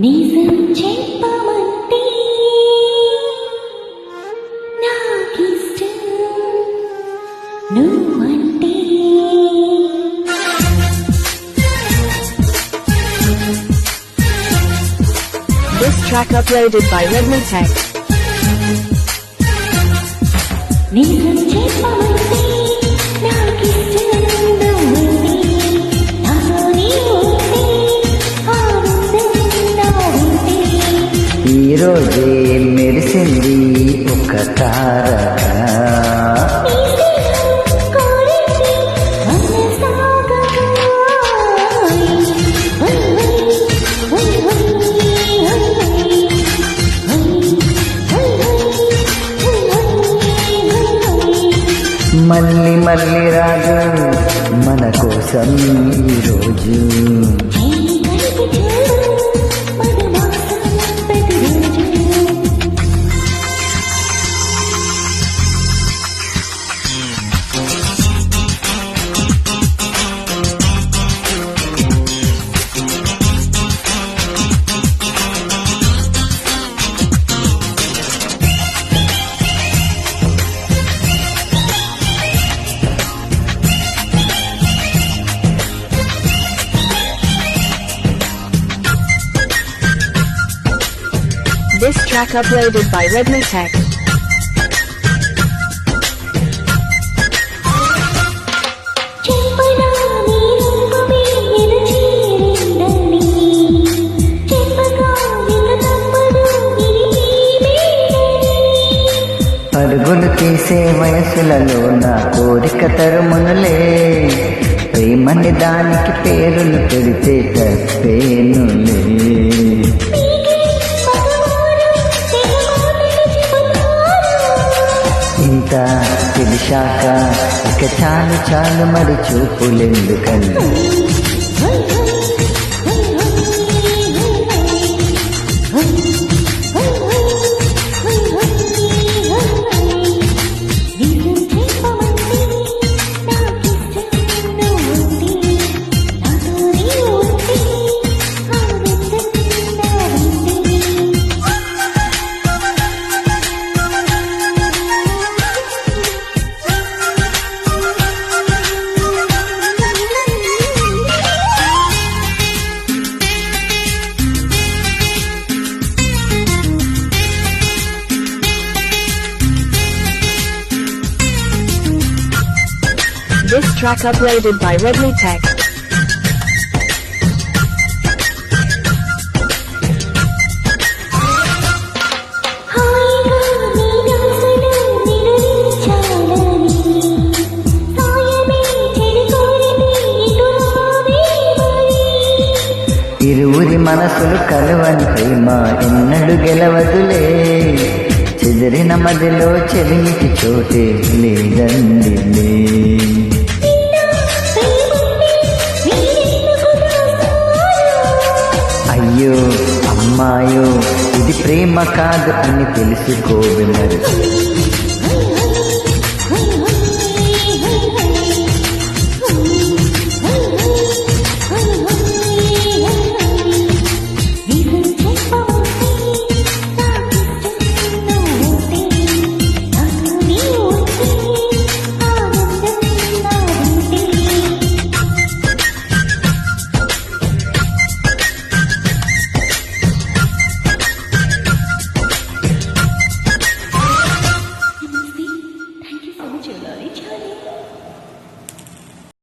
నిజం చెప్పమంటే నాకిష్టం నువ్వంటే. This track uploaded by Redmi Tech. నిజం చెప్పమంటే నాకిష్టం నువ్వంటే. నాతో నీవుంటే ఆనందం నావుంటే. ఈరోజే మెరిసింది ఒక తారక, మళ్ళీ మళ్ళీ రాజు మన కోసం ఈరోజు. This track uploaded by Redmi Tech. పరుగులు తీసే వయసులలో నా కోరిక తరుమునులే, ప్రేమని దానికి పేరును పెడితే తప్పేనులే. ఇంత తెలిసాక ఇక చాలు చాలు మరి చూపులెందుకని. This track uploaded by Redmi Tech. ఇరువురి మనసులు కలవని ప్రేమ ఎన్నడు గెలవదులే, చెదిరిన మదిలో చెలిమికి చోటే లేదండిలే. అయ్యో అమ్మాయో ఇది ప్రేమ కాదు అని తెలుసుకోవె మరి.